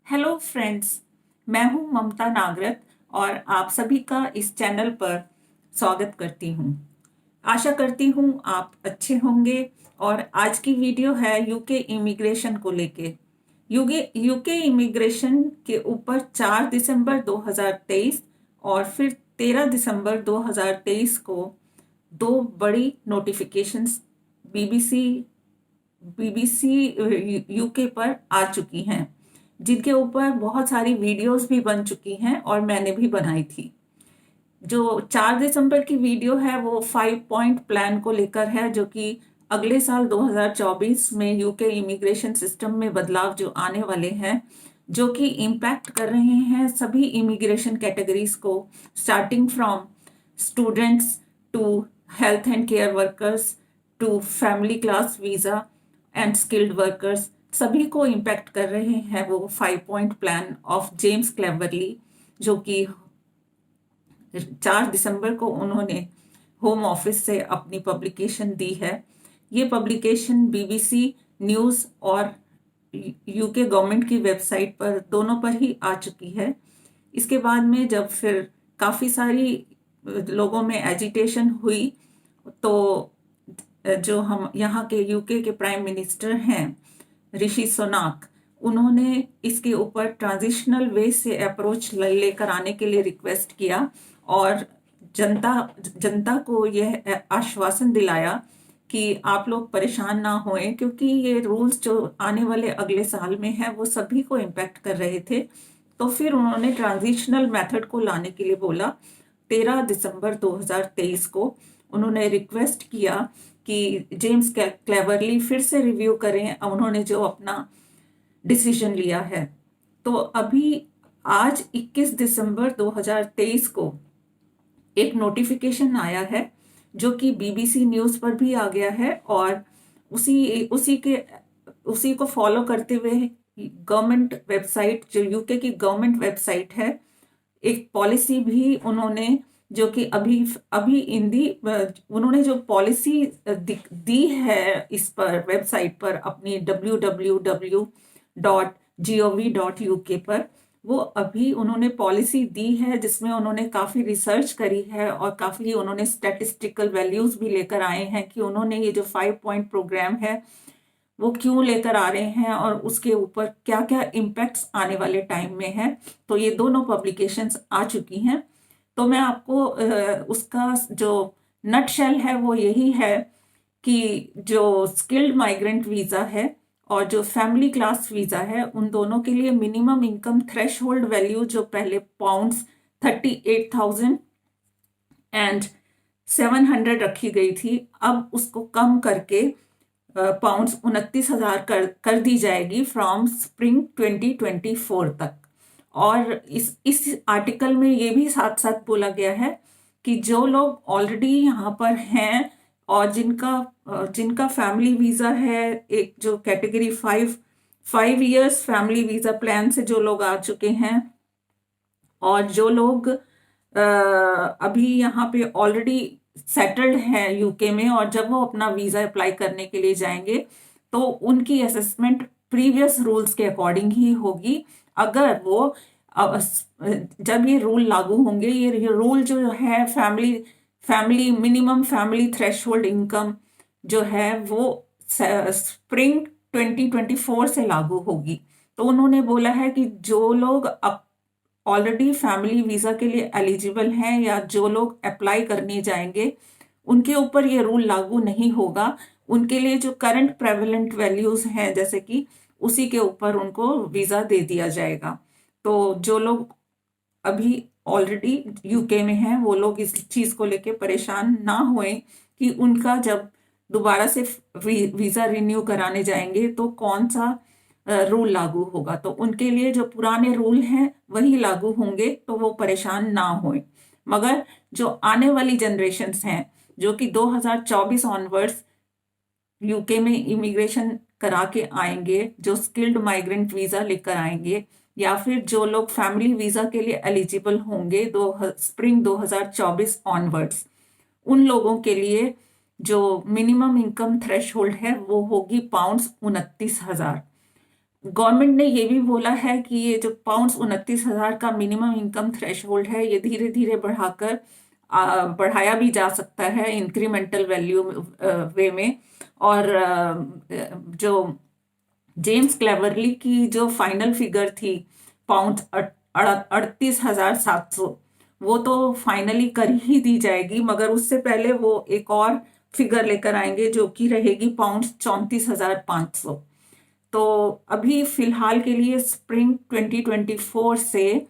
Hello friends. मैं हूं ममता नागरथ और आप सभी का इस चैनल पर स्वागत करती हूं। आशा करती हूं आप अच्छे होंगे। और आज की वीडियो है यूके इमिग्रेशन को लेके। यूके इमिग्रेशन के ऊपर 4 दिसंबर 2023 और फिर 13 दिसंबर 2023 को दो बड़ी नोटिफिकेशंस बीबीसी बीबीसी यूके पर आ चुकी हैं, जिनके ऊपर बहुत सारी वीडियोस भी बन चुकी हैं और मैंने भी बनाई थी। जो 4 दिसंबर की वीडियो है वो 5 पॉइंट प्लान को लेकर है, जो कि अगले साल 2024 में यूके इमिग्रेशन सिस्टम में बदलाव जो आने वाले हैं, जो कि इम्पैक्ट कर रहे हैं सभी इमिग्रेशन कैटेगरीज को, starting from students to health and care workers to family class visa and skilled workers. सभी को इम्पैक्ट कर रहे हैं वो 5 point plan of James Cleverly, जो कि 4 दिसंबर को उन्होंने होम ऑफिस से अपनी पब्लिकेशन दी है। ये पब्लिकेशन बीबीसी न्यूज़ और यूके गवर्नमेंट की वेबसाइट पर दोनों पर ही आ चुकी है। इसके बाद में जब फिर काफ़ी सारी लोगों में एजिटेशन हुई, तो जो हम यहाँ के यूके के प्राइम मिनिस्टर हैं ऋषि सुनाक, उन्होंने इसके ऊपर ट्रांजिशनल वे से अप्रोच लेकर आने के लिए रिक्वेस्ट किया और जनता जनता को यह आश्वासन दिलाया कि आप लोग परेशान ना होएं, क्योंकि ये रूल्स जो आने वाले अगले साल में है वो सभी को इम्पैक्ट कर रहे थे। तो फिर उन्होंने ट्रांजिशनल मेथड को लाने के लिए बोला। 13 दिसंबर 2023 को उन्होंने रिक्वेस्ट किया कि जेम्स क्लेवरली फिर से रिव्यू करें उन्होंने जो अपना डिसीजन लिया है। तो अभी आज 21 दिसंबर 2023 को एक नोटिफिकेशन आया है, जो कि बीबीसी न्यूज़ पर भी आ गया है, और उसी को फॉलो करते हुए गवर्नमेंट वेबसाइट, जो यूके की गवर्नमेंट वेबसाइट है, एक पॉलिसी भी उन्होंने, जो कि अभी अभी उन्होंने जो पॉलिसी दी है इस पर वेबसाइट पर अपनी www.gov.uk पर, वो अभी उन्होंने पॉलिसी दी है, जिसमें उन्होंने काफ़ी रिसर्च करी है और काफ़ी उन्होंने स्टैटिस्टिकल वैल्यूज़ भी लेकर आए हैं कि उन्होंने ये जो 5 पॉइंट प्रोग्राम है वो क्यों लेकर आ रहे हैं और उसके ऊपर क्या क्या इम्पैक्ट्स आने वाले टाइम में है। तो ये दोनों पब्लिकेशंस आ चुकी हैं। तो मैं आपको उसका जो नटशेल है वो यही है कि जो स्किल्ड माइग्रेंट वीज़ा है और जो फैमिली क्लास वीज़ा है, उन दोनों के लिए minimum income threshold value जो पहले पाउंड्स 38,700 रखी गई थी, अब उसको कम करके पाउंड्स 29,000 कर दी जाएगी फ्रॉम स्प्रिंग 2024 तक। और इस आर्टिकल में ये भी साथ साथ बोला गया है कि जो लोग ऑलरेडी यहाँ पर हैं और जिनका फैमिली वीज़ा है, एक जो category 5 years family visa plan से जो लोग आ चुके हैं, और जो लोग अभी यहाँ पे ऑलरेडी सेटल्ड हैं यूके में, और जब वो अपना वीज़ा अप्लाई करने के लिए जाएंगे तो उनकी असेसमेंट प्रीवियस रूल्स के अकॉर्डिंग ही होगी। अगर वो जब ये रूल लागू होंगे, ये रूल जो है family minimum family threshold income जो है वो स्प्रिंग 2024 से लागू होगी। तो उन्होंने बोला है कि जो लोग ऑलरेडी फैमिली वीज़ा के लिए एलिजिबल हैं या जो लोग अप्लाई करने जाएंगे, उनके ऊपर ये रूल लागू नहीं होगा। उनके लिए जो करंट प्रेवलेंट वैल्यूज़ हैं, जैसे कि उसी के ऊपर उनको वीज़ा दे दिया जाएगा। तो जो लोग अभी ऑलरेडी यूके में हैं, वो लोग इस चीज़ को लेके परेशान ना होएं कि उनका जब दोबारा से वीज़ा रिन्यू कराने जाएंगे तो कौन सा रूल लागू होगा। तो उनके लिए जो पुराने रूल हैं वही लागू होंगे, तो वो परेशान ना होएं। मगर जो आने वाली जनरेशन्स हैं, जो कि 2024 ऑनवर्ड्स यूके में इमिग्रेशन करा के आएंगे, जो स्किल्ड माइग्रेंट वीज़ा लेकर आएंगे, या फिर जो लोग फैमिली वीज़ा के लिए एलिजिबल होंगे स्प्रिंग 2024 ऑनवर्ड्स, उन लोगों के लिए जो मिनिमम इनकम थ्रेशहोल्ड है वो होगी पाउंड्स 29,000। गवर्नमेंट ने ये भी बोला है कि ये जो पाउंड्स 29,000 का मिनिमम इनकम थ्रेशहोल्ड है, ये धीरे धीरे बढ़ाकर बढ़ाया भी जा सकता है इंक्रीमेंटल वैल्यू वे में। और जो जेम्स क्लेवरली की जो फाइनल फिगर थी पाउंड 38,700, वो तो फाइनली कर ही दी जाएगी, मगर उससे पहले वो एक और फिगर लेकर आएंगे जो कि रहेगी पाउंड 34,500। तो अभी फिलहाल के लिए स्प्रिंग 2024 से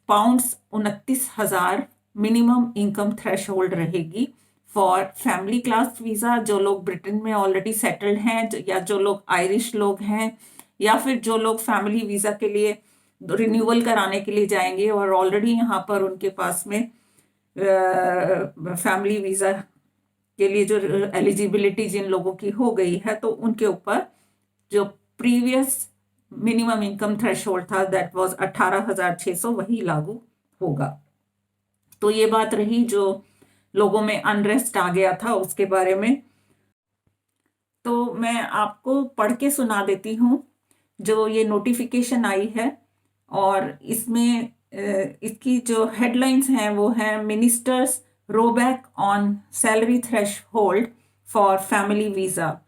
पाउंड्स 29,000 मिनिमम इनकम थ्रेशहोल्ड रहेगी फॉर फैमिली क्लास वीजा, जो लोग ब्रिटेन में ऑलरेडी सेटल्ड हैं, या जो लोग आयरिश लोग हैं, या फिर जो लोग फैमिली वीजा के लिए रिन्यूअल कराने के लिए जाएंगे और ऑलरेडी यहाँ पर उनके पास में फैमिली वीजा के लिए जो एलिजिबिलिटी जिन लोगों की हो गई है, तो उनके ऊपर जो प्रीवियस मिनिमम इनकम थ्रेशहोल्ड था दैट वाज 18,600, वही लागू होगा। तो ये बात रही जो लोगों में अनरेस्ट आ गया था उसके बारे में। तो मैं आपको पढ़ के सुना देती हूँ जो ये नोटिफिकेशन आई है, और इसमें इसकी जो हेडलाइंस हैं वो हैं ministers rowback on salary threshold for family visa.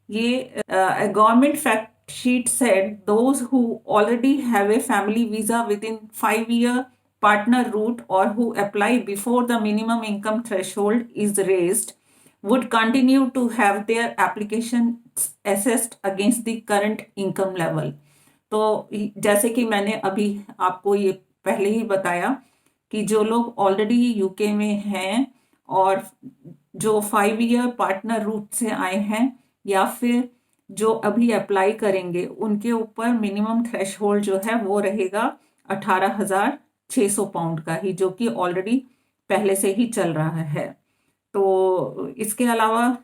ये government fact sheet said those who already have a family visa within 5-year partner route or who apply before the minimum income threshold is raised would continue to have their application assessed against the current income level। तो जैसे कि मैंने अभी आपको ये पहले ही बताया कि जो लोग ऑलरेडी यूके में हैं और जो 5-year पार्टनर रूट से आए हैं, या फिर जो अभी अप्लाई करेंगे, उनके ऊपर मिनिमम थ्रेशहोल्ड जो है वो रहेगा 18,600 पाउंड का ही, जो कि ऑलरेडी पहले से ही चल रहा है। तो इसके अलावा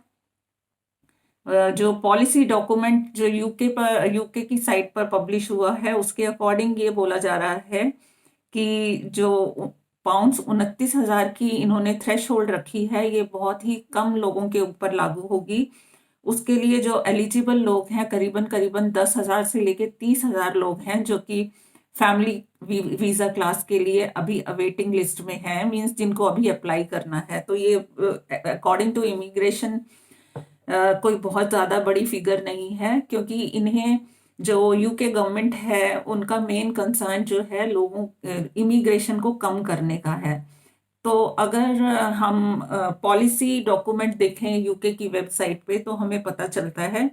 जो पॉलिसी डॉक्यूमेंट जो यूके की साइट पर पब्लिश हुआ है, उसके अकॉर्डिंग ये बोला जा रहा है कि जो पाउंड्स 29,000 की इन्होंने थ्रेशहोल्ड रखी है, ये बहुत ही कम लोगों के ऊपर लागू होगी। उसके लिए जो एलिजिबल लोग हैं करीबन करीबन 10,000 से लेके 30,000 लोग हैं, जो कि फैमिली वीजा क्लास के लिए अभी अवेटिंग लिस्ट में हैं, मींस जिनको अभी अप्लाई करना है। तो ये अकॉर्डिंग टू इमिग्रेशन कोई बहुत ज़्यादा बड़ी फिगर नहीं है, क्योंकि इन्हें जो यूके गवर्नमेंट है उनका मेन कंसर्न जो है लोगों इमिग्रेशन को कम करने का है। तो अगर हम पॉलिसी डॉक्यूमेंट देखें यूके की वेबसाइट पे, तो हमें पता चलता है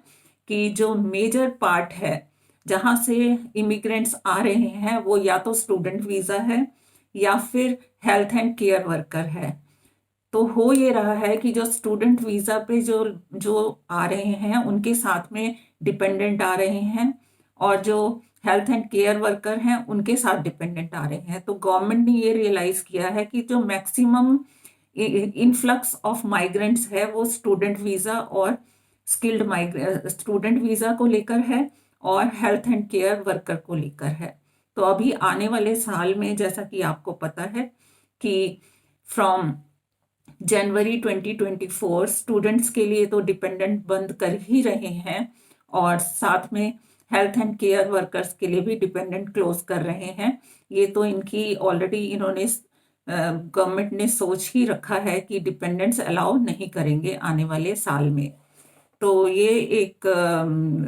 कि जो मेजर पार्ट है जहाँ से इमिग्रेंट्स आ रहे हैं वो या तो स्टूडेंट वीज़ा है या फिर हेल्थ एंड केयर वर्कर है। तो हो ये रहा है कि जो स्टूडेंट वीज़ा पे जो जो आ रहे हैं उनके साथ में डिपेंडेंट आ रहे हैं, और जो हेल्थ एंड केयर वर्कर हैं उनके साथ डिपेंडेंट आ रहे हैं। तो गवर्नमेंट ने ये रियलाइज किया है कि जो मैक्सिमम इनफ्लक्स ऑफ माइग्रेंट्स है वो स्टूडेंट वीज़ा और स्टूडेंट वीज़ा को लेकर है और हेल्थ एंड केयर वर्कर को लेकर है। तो अभी आने वाले साल में, जैसा कि आपको पता है कि फ्रॉम जनवरी 2024 स्टूडेंट्स के लिए तो डिपेंडेंट बंद कर ही रहे हैं, और साथ में हेल्थ एंड केयर वर्कर्स के लिए भी डिपेंडेंट क्लोज कर रहे हैं। ये तो इनकी ऑलरेडी इन्होंने गवर्नमेंट ने सोच ही रखा है कि डिपेंडेंट्स अलाउ नहीं करेंगे आने वाले साल में। तो ये एक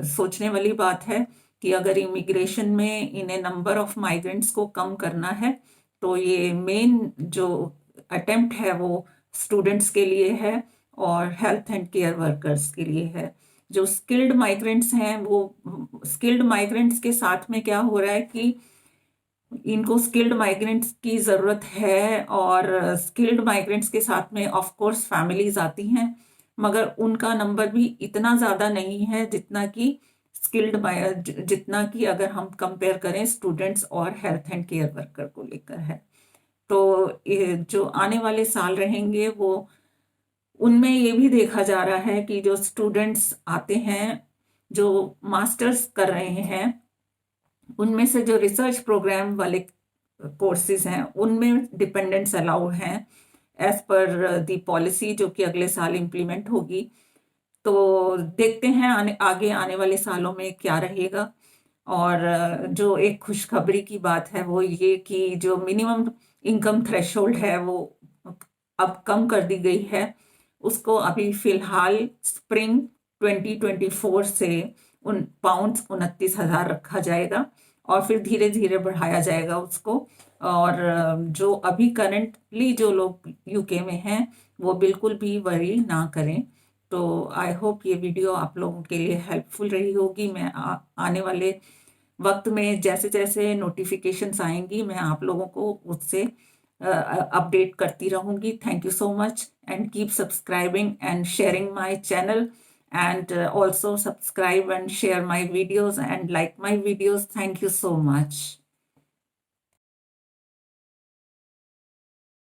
सोचने वाली बात है कि अगर इमिग्रेशन में इन्हें नंबर ऑफ माइग्रेंट्स को कम करना है, तो ये मेन जो अटेम्प्ट है वो स्टूडेंट्स के लिए है और हेल्थ एंड केयर वर्कर्स के लिए है। जो स्किल्ड माइग्रेंट्स हैं, वो स्किल्ड माइग्रेंट्स के साथ में क्या हो रहा है कि इनको स्किल्ड माइग्रेंट्स की ज़रूरत है, और स्किल्ड माइग्रेंट्स के साथ में ऑफ कोर्स फैमिलीज आती हैं, मगर उनका नंबर भी इतना ज़्यादा नहीं है जितना कि अगर हम कंपेयर करें स्टूडेंट्स और हेल्थ एंड केयर वर्कर को लेकर है। तो जो आने वाले साल रहेंगे वो उनमें ये भी देखा जा रहा है कि जो स्टूडेंट्स आते हैं जो मास्टर्स कर रहे हैं, उनमें से जो रिसर्च प्रोग्राम वाले कोर्सेज हैं उनमें डिपेंडेंट्स अलाउड हैं एज पर दी पॉलिसी, जो कि अगले साल इम्प्लीमेंट होगी। तो देखते हैं आगे आने वाले सालों में क्या रहेगा। और जो एक खुशखबरी की बात है वो ये कि जो मिनिमम इनकम थ्रेशोल्ड है वो अब कम कर दी गई है। उसको अभी फिलहाल स्प्रिंग 2024 से उन पाउंड्स 29,000 रखा जाएगा और फिर धीरे धीरे बढ़ाया जाएगा उसको। और जो अभी करंटली जो लोग यूके में हैं वो बिल्कुल भी वरी ना करें। तो आई होप ये वीडियो आप लोगों के लिए हेल्पफुल रही होगी। मैं आने वाले वक्त में जैसे जैसे नोटिफिकेशंस आएंगी मैं आप लोगों को उससे अपडेट करती रहूंगी। Thank you so much and keep subscribing and sharing my channel and also subscribe and share my videos and like my videos. Thank you so much.